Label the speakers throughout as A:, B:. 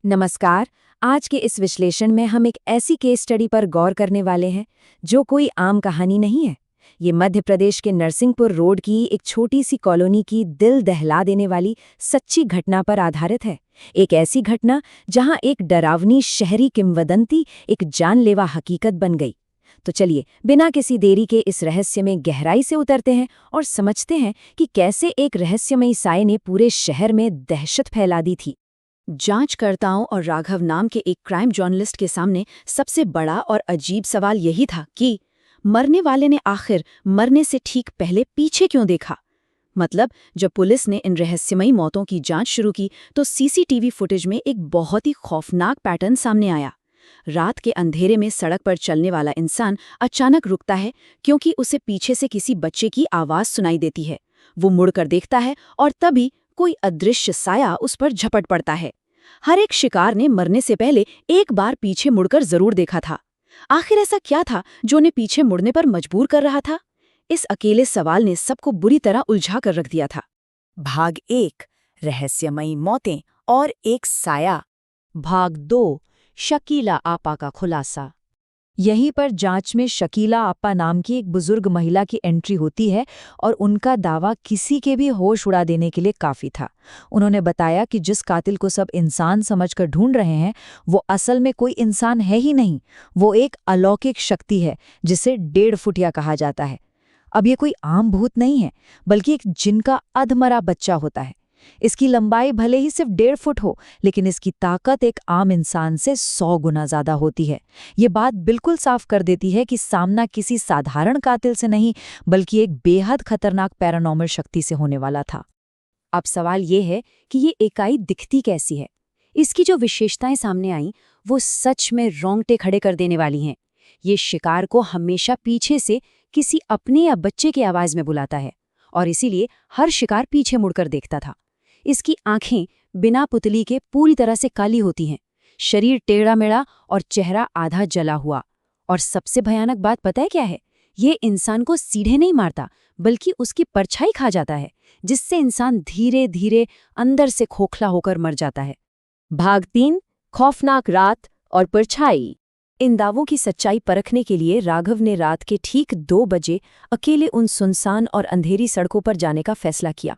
A: नमस्कार। आज के इस विश्लेषण में हम एक ऐसी केस स्टडी पर गौर करने वाले हैं जो कोई आम कहानी नहीं है। ये मध्य प्रदेश के नरसिंहपुर रोड की एक छोटी सी कॉलोनी की दिल दहला देने वाली सच्ची घटना पर आधारित है। एक ऐसी घटना जहां एक डरावनी शहरी किंवदंती एक जानलेवा हकीकत बन गई। तो चलिए बिना किसी देरी के इस रहस्य में गहराई से उतरते हैं और समझते हैं कि कैसे एक रहस्यमयी साए ने पूरे शहर में दहशत फैला दी थी। जांचकर्ताओं और राघव नाम के एक क्राइम जर्नलिस्ट के सामने सबसे बड़ा और अजीब सवाल यही था कि मरने वाले ने आखिर मरने से ठीक पहले पीछे क्यों देखा। मतलब जब पुलिस ने इन रहस्यमयी मौतों की जांच शुरू की तो सीसीटीवी फुटेज में एक बहुत ही खौफनाक पैटर्न सामने आया। रात के अंधेरे में सड़क पर चलने वाला इंसान अचानक रुकता है क्योंकि उसे पीछे से किसी बच्चे की आवाज सुनाई देती है। वो मुड़कर देखता है और तभी कोई अदृश्य साया उस पर झपट पड़ता है। हर एक शिकार ने मरने से पहले एक बार पीछे मुड़कर जरूर देखा था। आखिर ऐसा क्या था जो उन्हें पीछे मुड़ने पर मजबूर कर रहा था? इस अकेले सवाल ने सबको बुरी तरह उलझा कर रख दिया था।
B: भाग 1 रहस्यमयी मौतें और एक साया।
A: भाग 2 शकीला आपा का खुलासा। यहीं पर जांच में शकीला आपा नाम की एक बुजुर्ग महिला की एंट्री होती है और उनका दावा किसी के भी होश उड़ा देने के लिए काफी था। उन्होंने बताया कि जिस कातिल को सब इंसान समझकर ढूंढ रहे हैं वो असल में कोई इंसान है ही नहीं, वो एक अलौकिक शक्ति है जिसे 1.5 फुटिया कहा जाता है। अब ये कोई आम भूत नहीं है बल्कि एक जिन का अधमरा बच्चा होता है। इसकी लंबाई भले ही सिर्फ 1.5 फुट हो लेकिन इसकी ताकत एक आम इंसान से 100 गुना ज्यादा होती है। ये बात बिल्कुल साफ कर देती है कि सामना किसी साधारण कातिल से नहीं बल्कि एक बेहद खतरनाक पैरानॉर्मल शक्ति से होने वाला था। अब सवाल ये है कि ये इकाई दिखती कैसी है। इसकी जो विशेषताएं सामने आईं वो सच में रोंगटे खड़े कर देने वाली हैं। ये शिकार को हमेशा पीछे से किसी अपने या बच्चे की आवाज में बुलाता है और इसीलिए हर शिकार पीछे मुड़कर देखता था। इसकी आंखें बिना पुतली के पूरी तरह से काली होती हैं, शरीर टेढ़ा मेढ़ा और चेहरा आधा जला हुआ। और सबसे भयानक बात पता है क्या है? ये इंसान को सीधे नहीं मारता बल्कि उसकी परछाई खा जाता है, जिससे इंसान धीरे धीरे अंदर से खोखला होकर मर जाता है। भाग 3 खौफनाक रात और परछाई। इन दावों की सच्चाई परखने के लिए राघव ने रात के ठीक 2 बजे अकेले उन सुनसान और अंधेरी सड़कों पर जाने का फैसला किया।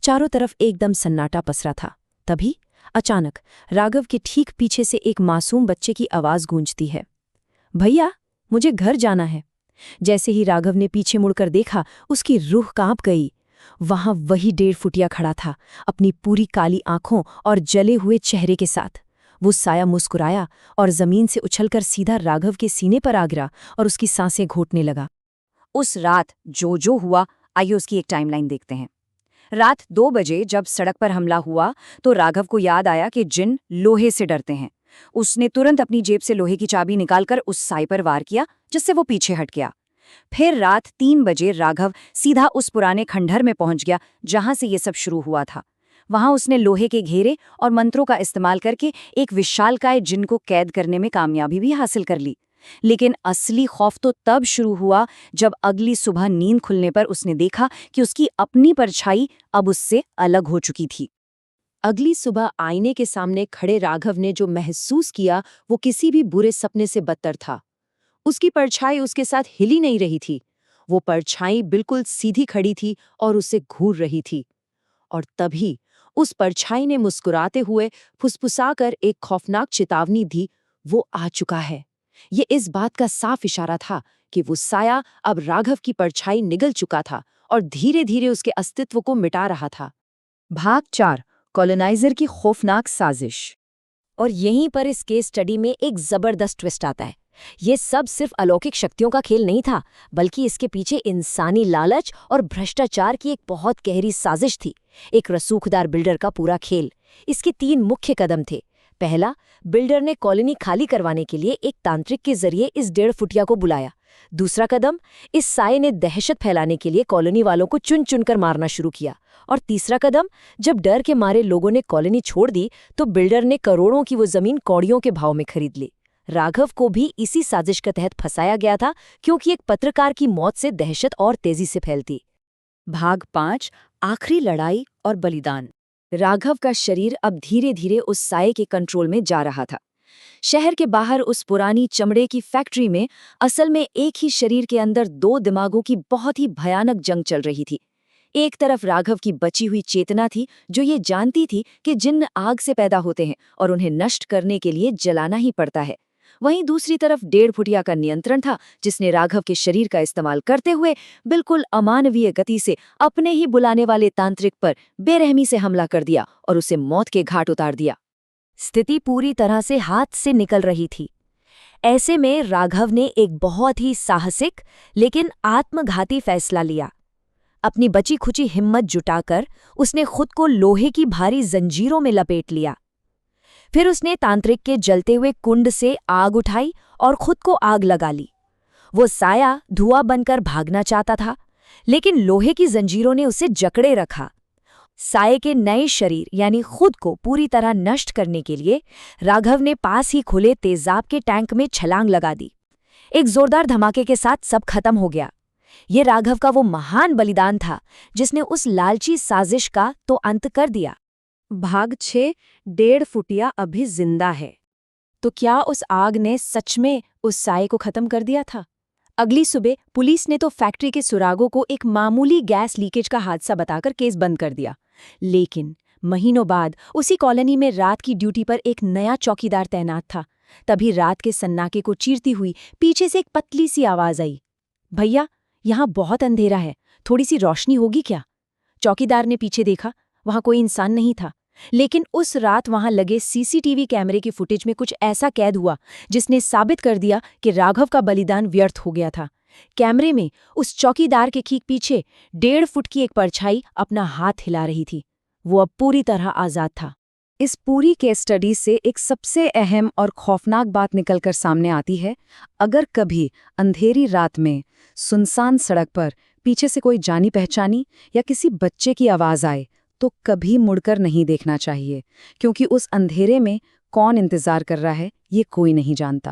A: चारों तरफ एकदम सन्नाटा पसरा था। तभी अचानक राघव के ठीक पीछे से एक मासूम बच्चे की आवाज गूंजती है, भैया मुझे घर जाना है। जैसे ही राघव ने पीछे मुड़कर देखा उसकी रूह कांप गई। वहां वही 1.5 फुटिया खड़ा था, अपनी पूरी काली आंखों और जले हुए चेहरे के साथ। वो साया मुस्कुराया और जमीन से उछलकर सीधा राघव के सीने पर आ गिरा और उसकी सांसें घोटने लगा। उस रात जो हुआ, आइए उसकी एक टाइमलाइन देखते हैं। रात 2 बजे जब सड़क पर हमला हुआ तो राघव को याद आया कि जिन लोहे से डरते हैं। उसने तुरंत अपनी जेब से लोहे की चाबी निकालकर उस साए पर वार किया, जिससे वो पीछे हट गया। फिर रात 3 बजे राघव सीधा उस पुराने खंडहर में पहुंच गया जहां से ये सब शुरू हुआ था। वहां उसने लोहे के घेरे और मंत्रों का इस्तेमाल करके एक विशालकाय जिन को कैद करने में कामयाबी भी हासिल कर ली। लेकिन असली खौफ तो तब शुरू हुआ जब अगली सुबह नींद खुलने पर उसने देखा कि उसकी अपनी परछाई अब उससे अलग हो चुकी थी। अगली सुबह आईने के सामने खड़े राघव ने जो महसूस किया वो किसी भी बुरे सपने से बदतर था। उसकी परछाई उसके साथ हिली नहीं रही थी, वो परछाई बिल्कुल सीधी खड़ी थी और उसे घूर रही थी। और तभी उस परछाई ने मुस्कुराते हुए फुसफुसाकर एक खौफनाक चेतावनी दी, वो आ चुका है। ये इस बात का साफ इशारा था कि वो साया अब राघव की परछाई निगल चुका था और धीरे धीरे उसके अस्तित्व को मिटा रहा था। भाग 4 कॉलोनाइजर की खौफनाक साजिश। और यहीं पर इस केस स्टडी में एक जबरदस्त ट्विस्ट आता है। ये सब सिर्फ अलौकिक शक्तियों का खेल नहीं था बल्कि इसके पीछे इंसानी लालच और भ्रष्टाचार की एक बहुत गहरी साजिश थी। एक रसूखदार बिल्डर का पूरा खेल। इसके 3 मुख्य कदम थे। पहला, बिल्डर ने कॉलोनी खाली करवाने के लिए एक तांत्रिक के जरिए इस 1.5 फुटिया को बुलाया। दूसरा कदम, इस साए ने दहशत फैलाने के लिए कॉलोनी वालों को चुन चुनकर मारना शुरू किया। और तीसरा कदम, जब डर के मारे लोगों ने कॉलोनी छोड़ दी तो बिल्डर ने करोड़ों की वो जमीन कौड़ियों के भाव में खरीद ली। राघव को भी इसी साजिश के तहत फंसाया गया था क्योंकि एक पत्रकार की मौत से दहशत और तेजी से फैलती। भाग 5 आखिरी लड़ाई और बलिदान।
B: राघव का शरीर अब धीरे धीरे उस साये के कंट्रोल में जा रहा था। शहर के बाहर उस पुरानी चमड़े की फैक्ट्री में असल में एक ही शरीर के अंदर दो दिमागों की बहुत ही भयानक जंग चल रही थी। एक तरफ राघव की बची हुई चेतना थी, जो ये जानती थी कि जिन्न आग से पैदा होते हैं और उन्हें नष्ट करने के लिए जलाना ही पड़ता है। वहीं दूसरी तरफ 1.5 फुटिया का नियंत्रण था, जिसने राघव के शरीर का इस्तेमाल करते हुए बिल्कुल अमानवीय गति से अपने ही बुलाने वाले तांत्रिक पर बेरहमी से हमला कर दिया और उसे मौत के घाट उतार दिया।
A: स्थिति पूरी तरह से हाथ से निकल रही थी। ऐसे में राघव ने एक बहुत ही साहसिक लेकिन आत्मघाती फैसला लिया। अपनी बची खुची हिम्मत जुटाकर उसने खुद को लोहे की भारी जंजीरों में लपेट लिया। फिर उसने तांत्रिक के जलते हुए कुंड से आग उठाई और खुद को आग लगा ली। वो साया धुआं बनकर भागना चाहता था, लेकिन लोहे की जंजीरों ने उसे जकड़े रखा। साये के नए शरीर यानी खुद को पूरी तरह नष्ट करने के लिए राघव ने पास ही खुले तेजाब के टैंक में छलांग लगा दी। एक जोरदार धमाके के साथ सब खत्म हो गया। ये राघव का वो महान बलिदान था जिसने उस लालची साजिश का तो अंत कर दिया।
B: भाग 6 1.5 फुटिया अभी जिंदा है। तो क्या उस आग ने सच में उस साये को खत्म कर दिया था? अगली सुबह पुलिस ने तो फैक्ट्री के सुरागों को एक मामूली गैस लीकेज का हादसा बताकर केस बंद कर दिया। लेकिन महीनों बाद उसी कॉलोनी में रात की ड्यूटी पर एक नया चौकीदार तैनात था। तभी रात के सन्नाटे को चीरती हुई पीछे से एक पतली सी आवाज आई, भैया यहाँ बहुत अंधेरा है, थोड़ी सी रोशनी होगी क्या? चौकीदार ने पीछे देखा, वहां कोई इंसान नहीं था। लेकिन उस रात वहां लगे सीसीटीवी कैमरे की फुटेज में कुछ ऐसा कैद हुआ जिसने साबित कर दिया कि राघव का बलिदान व्यर्थ हो गया था। कैमरे में उस चौकीदार के ठीक पीछे 1.5 फुट की एक परछाई अपना हाथ हिला रही थी। वो अब पूरी तरह आजाद था। इस पूरी केस स्टडी से एक सबसे अहम और खौफनाक बात निकलकर सामने आती है। अगर कभी अंधेरी रात में सुनसान सड़क पर पीछे से कोई जानी पहचानी या किसी बच्चे की आवाज आए तो कभी मुड़कर नहीं देखना चाहिए, क्योंकि उस अंधेरे में कौन इंतजार कर रहा है ये कोई नहीं जानता।